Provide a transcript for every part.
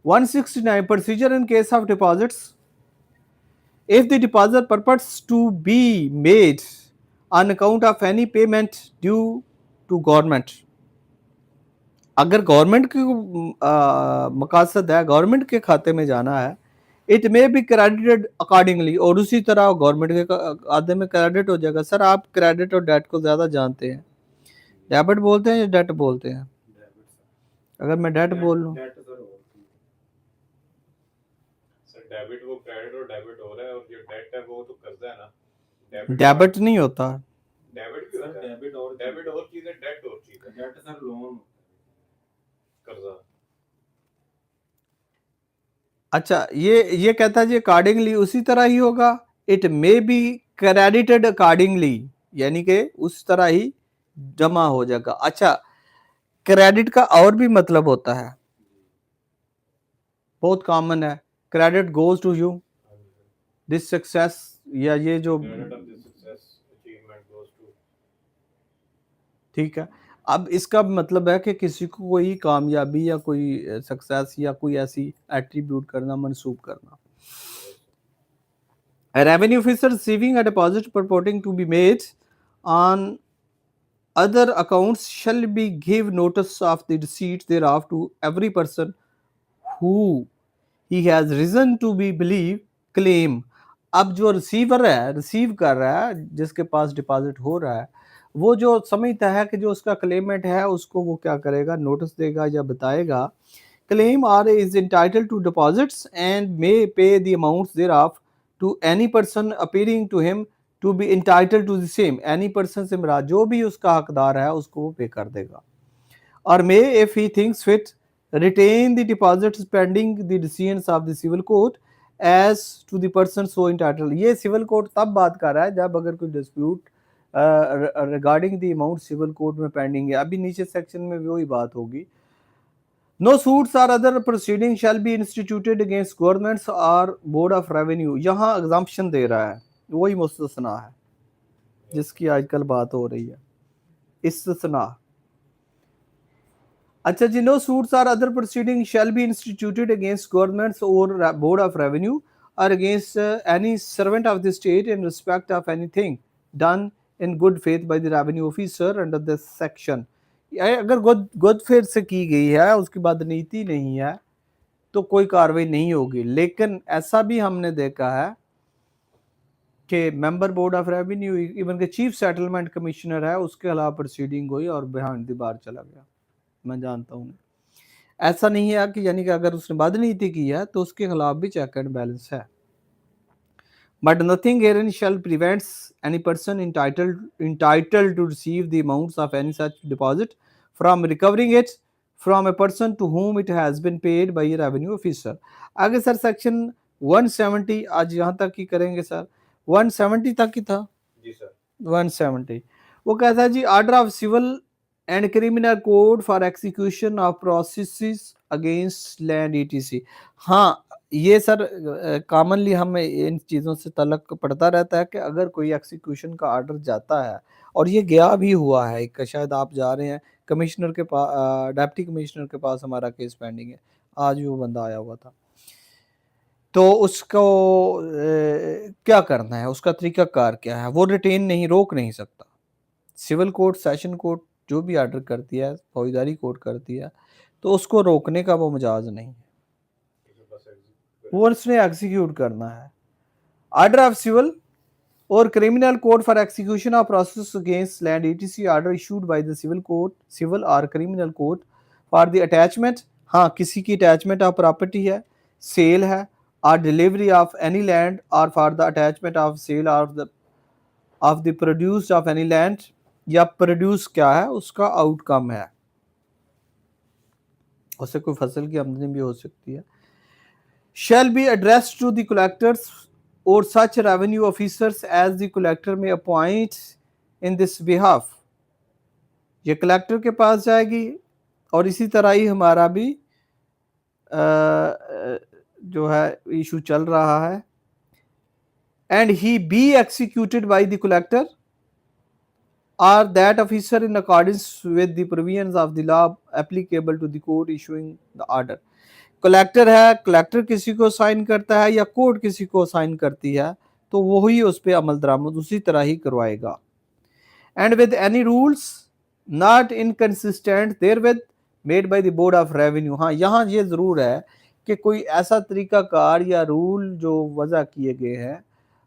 169 procedure in case of deposits. If the deposit purports to be made on account of any payment due to government, अगर government की मकासद है, government के खाते में जाना है, it may be credited accordingly, और उसी तरह गवर्नमेंट के खाते में क्रेडिट हो जाएगा। सर आप क्रेडिट और डेट को ज़्यादा जानते हैं, डेबिट बोलते हैं या डेट बोलते हैं? अगर मैं डेट बोल लूँ, डेबिट वो क्रेडिट और डेबिट हो रहा है, और जो डेट है वो तो कर्जा है ना। डेबिट नहीं होता, डेबिट भी होता है। डेबिट और चीज है, डेट और चीज है। डेट सर लोन, कर्जा। अच्छा ये कहता है जी अकॉर्डिंगली, उसी तरह ही होगा। It may be credited accordingly, यानी कि उस तरह ही जमा हो जाएगा। अच्छा, क्रेडिट का और भी मतलब होता है, बहुत कॉमन है, credit goes to you, this success, या ये जो, ठीक है। अब इसका मतलब है कि किसी को कोई कामयाबी या कोई सक्सेस या कोई ऐसी एट्रीब्यूट करना, मंसूब करना। A revenue officer receiving a deposit purporting to be made on other accounts shall be give notice of the receipt thereof to every person who he has reason to be believe claim। अब जो receiver है, receive कर रहा है, जिसके पास deposit हो रहा है, वो जो समझता है कि जो उसका क्लेमेंट है, उसको वो क्या करेगा, नोटिस देगा या बताएगा। Claim or is entitled to deposits and may pay the amounts thereof to any person appearing to him to be entitled to the same. Any person से मेरा जो भी उसका हकदार है, उसको वो पे कर देगा। और may if he thinks fit retain the deposits pending the decisions of the civil court as to the person so entitled। ये सिविल कोर्ट तब बात कर रहा है जब अगर कोई dispute regarding the amount civil court में पेंडिंग है। अभी नीचे सेक्शन में वही बात होगी। नो सूट्स और other proceeding shall be instituted against governments और बोर्ड ऑफ रेवेन्यू। यहाँ एग्जाम्पशन दे रहा है, वही मुस्तस्ना है जिसकी आजकल बात हो रही है, इस्तिस्ना। अच्छा जी, no suits or other proceeding shall be instituted against governments और board of revenue or against any servant of the state in respect of anything done in good faith by the revenue officer under this section. अगर good faith से की गई है, उसके बाद नीति नहीं है, तो कोई कार्रवाई नहीं होगी। लेकिन ऐसा भी हमने देखा है कि member board of revenue, even के चीफ सेटलमेंट कमिश्नर है, उसके खिलाफ प्रोसीडिंग हुई और बिहाइंड द बार चला गया। मैं जानता हूँ, ऐसा नहीं है कि यानी कि अगर उसने बदनीति की है तो उसके खिलाफ भी चेक एंड बैलेंस है। But nothing herein shall prevents any person entitled to receive the amounts of any such deposit from recovering it from a person to whom it has been paid by a revenue officer। आगे sir section 170 आज यहाँ तक ही करेंगे sir, 170 तक ही था जी sir. 170 वो कहता है जी, order of civil and criminal code for execution of processes against land ETC. हाँ, ये सर कॉमनली हमें इन चीज़ों से तलक पड़ता रहता है कि अगर कोई एक्सिक्यूशन का ऑर्डर जाता है, और ये गया भी हुआ है, एक शायद आप जा रहे हैं कमिश्नर के पास, डिप्टी कमिश्नर के पास हमारा केस पेंडिंग है, आज भी वो बंदा आया हुआ था, तो उसको क्या करना है, उसका तरीकाकार क्या है, वो रिटेन नहीं, रोक नहीं सकता। सिविल कोर्ट, सेशन कोर्ट जो भी ऑर्डर करती है, फौजदारी कोर्ट करती है, तो उसको रोकने का वो मजाज नहीं है, वो उसने एग्जीक्यूट करना है। ऑर्डर ऑफ सिविल और criminal code for execution of process against land ETC order issued by the civil court, civil और criminal court for the attachment, हाँ किसी की अटैचमेंट ऑफ प्रॉपर्टी है, सेल है, और डिलीवरी ऑफ एनी लैंड, और for the attachment of sale of the produce of any land, या produce क्या है, उसका आउटकम है, उससे कोई फसल की आमदनी भी हो सकती है। Shall be addressed to the collectors or such revenue officers as the collector may appoint in this behalf. ये कलेक्टर के पास जाएगी, और इसी तरह ही हमारा भी जो है इशू चल रहा है। And he B executed by the collector or that officer in accordance with the provisions of the law applicable to the court issuing the order। Collector है, कलेक्टर किसी को साइन करता है या कोर्ट किसी को साइन करती है, तो वही उस पर अमल दरामद उसी तरह ही करवाएगा। And with any rules not inconsistent therewith made by the board of revenue. हाँ, यहाँ ये जरूर है कि कोई ऐसा तरीकाकार या रूल जो वजह किए गए हैं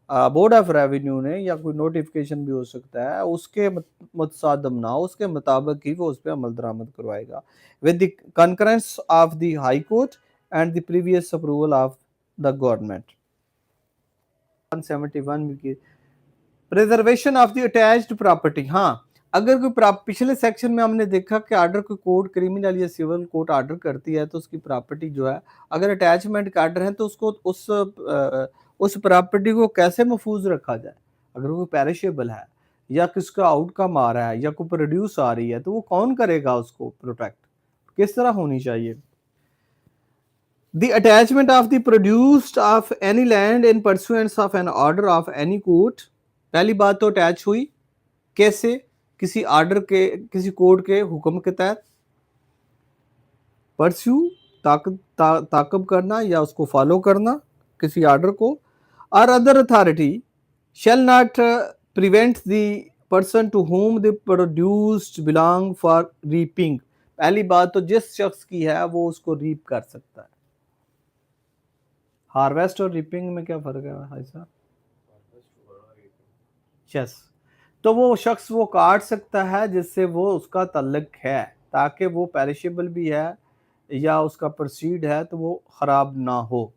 बोर्ड ऑफ रेवेन्यू ने, या कोई नोटिफिकेशन भी हो सकता है, उसके मुतसादम ना हो, उसके मुताबिक ही वो उस पर अमल दरामद करवाएगा with the concurrence of the high court and the previous approval of the government. 171 की preservation of the attached property. हाँ, अगर कोई पिछले सेक्शन में हमने देखा कि आर्डर कोई कोर्ट क्रिमिनल या सिविल कोर्ट आर्डर करती है तो उसकी प्रॉपर्टी जो है, अगर अटैचमेंट का आर्डर है तो उसको उस प्रॉपर्टी को कैसे महफूज रखा जाए। अगर वो पेरिशेबल है या किसका आउटकम आ रहा है या कोई प्रोड्यूस आ रही है, तो वो कौन करेगा उसको प्रोटेक्ट, किस तरह होनी चाहिए। The attachment of the produced of any land in pursuance of an order of any court। पहली बात तो अटैच हुई कैसे, किसी आर्डर के, किसी कोर्ट के हुक्म के तहत। परस्यू ताकब करना या उसको फॉलो करना किसी आर्डर को। और other authority shall not prevent the person to home the produced belong for reaping. पहली बात तो जिस शख्स की है वो उसको रीप कर सकता है। हार्वेस्ट और रीपिंग में क्या फर्क है भाई साहब? यस, तो वो शख्स वो काट सकता है जिससे वो उसका तल्लक है, ताकि वो पेरिशेबल भी है या उसका प्रोसीड है तो वो खराब ना हो।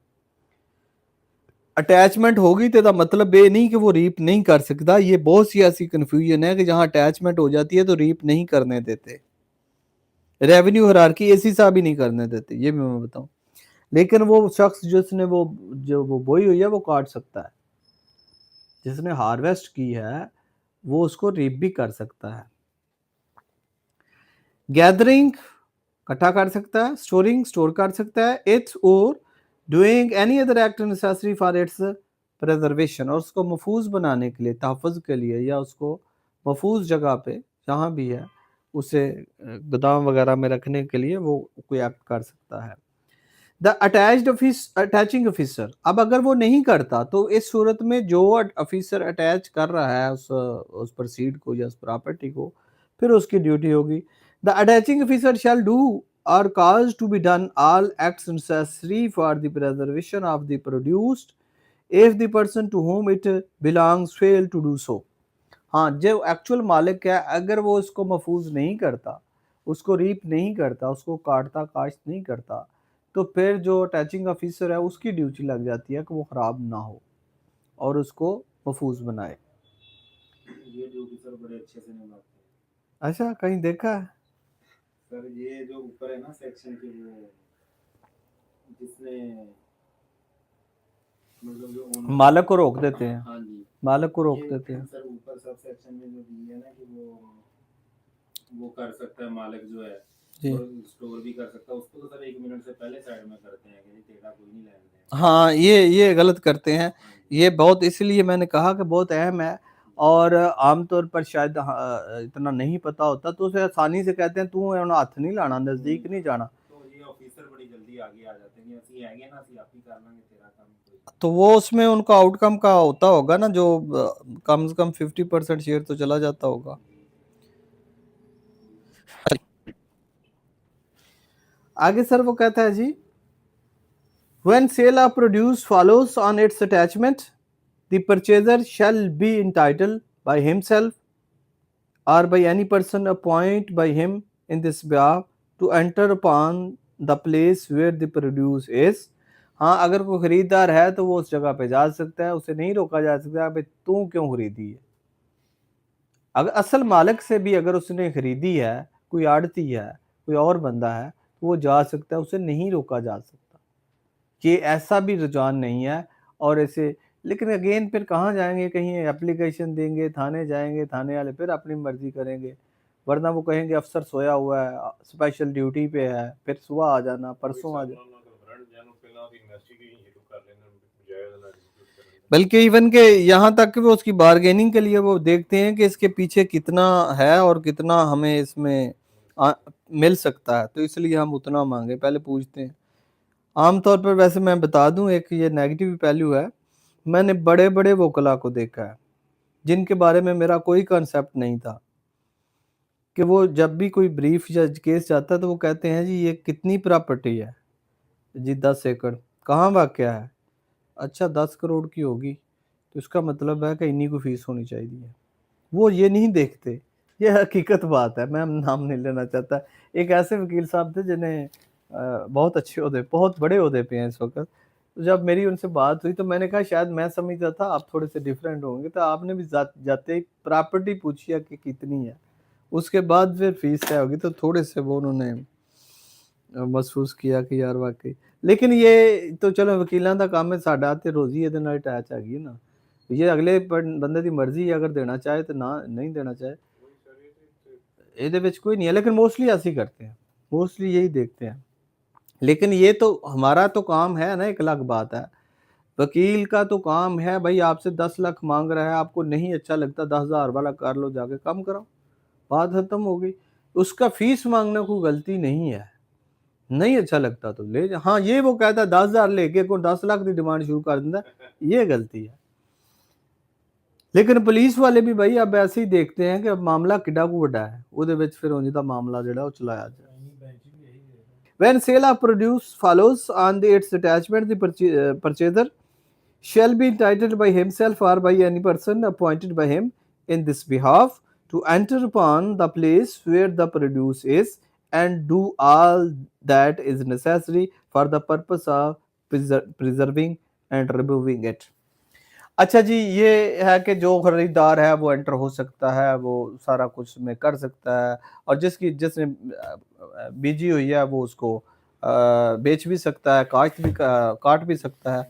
अटैचमेंट होगी तो मतलब ये नहीं कि वो रीप नहीं कर सकता। ये बहुत सी ऐसी कंफ्यूजन है कि जहां अटैचमेंट हो जाती है तो रीप नहीं करने देते, रेवेन्यू हायरार्की ऐसी सा भी नहीं करने देते, ये मैं बताऊं। लेकिन वो शख्स जिसने वो बोई हुई है वो काट सकता है, जिसने हार्वेस्ट की है वो उसको रीप भी कर सकता है। गैदरिंग इकट्ठा कर सकता है, स्टोरिंग स्टोर कर सकता है, इट्स और doing any other act necessary for its preservation, और उसको महफूज बनाने के लिए, तहफ़्फ़ुज़ के लिए, या उसको महफूज जगह पे जहाँ भी है उसे गोदाम वगैरह में रखने के लिए वो कोई एक्ट कर सकता है। द अटैचिंग ऑफिसर, अब अगर वो नहीं करता तो इस सूरत में जो ऑफिसर अटैच कर रहा है उस प्रोसीड को या उस प्रॉपर्टी को, फिर उसकी ड्यूटी होगी। The attaching officer shall do or caused to be done all acts necessary for the preservation of the produced if the person to whom it belongs fail to do so। हाँ, जो actual मालिक है अगर वो उसको महफूज नहीं करता, उसको रीप नहीं करता, उसको काटता काश्त नहीं करता, तो फिर जो अटैचिंग ऑफिसर है उसकी ड्यूटी लग जाती है कि वो ख़राब ना हो और उसको महफूज बनाए। ये ड्यूटी सर बड़े अच्छे से निभाते हैं। अच्छा, कहीं देखा है सर? ये जो ऊपर है ना सेक्शन के, वो जिसने मतलब जो मालिक को रोक देते हैं। हाँ जी, मालिक को रोक देते हैं सर ऊपर सब सेक्शन में जो दी है ना कि वो कर सकता है मालिक जो है, और स्टोर भी कर सकता है उसको, तो सर 1 मिनट से पहले साइड में करते हैं कि तेरा कोई नहीं लेने देगा। हाँ, ये गलत करते हैं। ये बहुत, इसलिए मैंने कहा कि बहुत अहम है और आमतौर पर शायद इतना नहीं पता होता, तो उसे आसानी से कहते हैं तू हाथ नहीं लाना, नजदीक नहीं जाना। तो ये ऑफिसर बड़ी जल्दी आगे आ जाते हैं कि असली आगे ना असली आप ही कर लेंगे तेरा काम। तो वो उसमें उनका आउटकम का होता होगा ना, जो कम से कम 50% शेयर तो चला जाता होगा। आगे सर वो कहता है जी, when sale of produce follows on its attachment, the purchaser shall be entitled by himself or by any person appointed by him in this behalf to enter upon the place where the produce is। हाँ, अगर कोई खरीदार है तो वो उस जगह पे जा सकता है, उसे नहीं रोका जा सकता भाई तू क्यों खरीदी है। अगर असल मालिक से भी अगर उसने खरीदी है, कोई आड़ती है, कोई और बंदा है, तो वो जा सकता है, उसे नहीं रोका जा सकता। ये ऐसा भी रुझान नहीं है और ऐसे, लेकिन अगेन फिर कहाँ जाएंगे, कहीं एप्लीकेशन देंगे, थाने जाएंगे, थाने वाले फिर अपनी मर्जी करेंगे, वरना वो कहेंगे अफसर सोया हुआ है, स्पेशल ड्यूटी पे है, फिर सुबह आ जाना, परसों आ जाना। बल्कि इवन के यहाँ तक कि वो उसकी बारगेनिंग के लिए वो देखते हैं कि इसके पीछे कितना है और कितना हमें इसमें मिल सकता है, तो इसलिए हम उतना मांगे, पहले पूछते हैं। आमतौर पर वैसे मैं बता दूं, एक ये नेगेटिव पहलू है, मैंने बड़े बड़े वकला को देखा है जिनके बारे में मेरा कोई कंसेप्ट नहीं था, कि वो जब भी कोई ब्रीफ या केस जाता है तो वो कहते हैं जी ये कितनी प्रॉपर्टी है, जी 10 एकड़, कहाँ वाक़या है, अच्छा 10 करोड़ की होगी, तो इसका मतलब है कि इन्हीं को फीस होनी चाहिए। वो ये नहीं देखते, ये हकीकत बात है, मैं नाम नहीं लेना चाहता। एक ऐसे वकील साहब थे जिन्हें बहुत अच्छे ओहदे, बहुत बड़े ओहदे पे हैं इस वक़्त। तो जब मेरी उनसे बात हुई तो मैंने कहा शायद मैं समझता था आप थोड़े से डिफरेंट होंगे, तो आपने भी जाते ही प्रॉपर्टी पूछी है कि कितनी है, उसके बाद फिर फीस तय होगी, तो थोड़े से वो उन्होंने महसूस किया कि यार वाक़ई। लेकिन ये तो चलो वकीलां दा काम है, साडा ते रोज़ी ਇਹਦੇ ਨਾਲ ਅਟੈਚ ਹੈਗੀ ਹੈ ਨਾ। ये अगले ਬੰਦੇ ਦੀ ਮਰਜ਼ੀ ਹੈ, अगर देना चाहे तो ना, नहीं देना चाहे ਇਹਦੇ ਵਿੱਚ कोई नहीं है, लेकिन मोस्टली ऐसे ही करते हैं, मोस्टली यही देखते हैं। लेकिन ये तो हमारा तो काम है ना, एक अलग बात है। वकील का तो काम है भाई, आपसे 10 लाख माँग रहा है, आपको नहीं अच्छा लगता 10,000 वाला कर लो, जाके कम कराओ, बात खत्म हो गई। उसका फीस माँगना कोई गलती नहीं है, नहीं अच्छा लगता तो ले जा। हाँ, ये वो कहता है 10,000 लेके कोई 10 लाख की डिमांड शुरू कर दिंदा, ये गलती है। लेकिन पुलिस वाले भी भाई अब ऐसे ही देखते हैं कि अब मामला किड्डा कु वड्डा है, ਉਹਦੇ ਵਿੱਚ ਫਿਰ ਉਂਝ ਦਾ ਮਾਮਲਾ ਜਿਹੜਾ ਉਹ ਚਲਾਇਆ ਜਾਏ। When sale of produce follows on its attachment, the purchaser shall be entitled by himself or by any person appointed by him in this behalf to enter upon the place where the produce is and do all that is necessary for the purpose of preserving and removing it. अच्छा जी, ये है कि जो खरीदार है वो enter हो सकता है, वो सारा कुछ में कर सकता है, और जिसने बीजी हुई है वो उसको बेच भी सकता है, काट भी सकता है।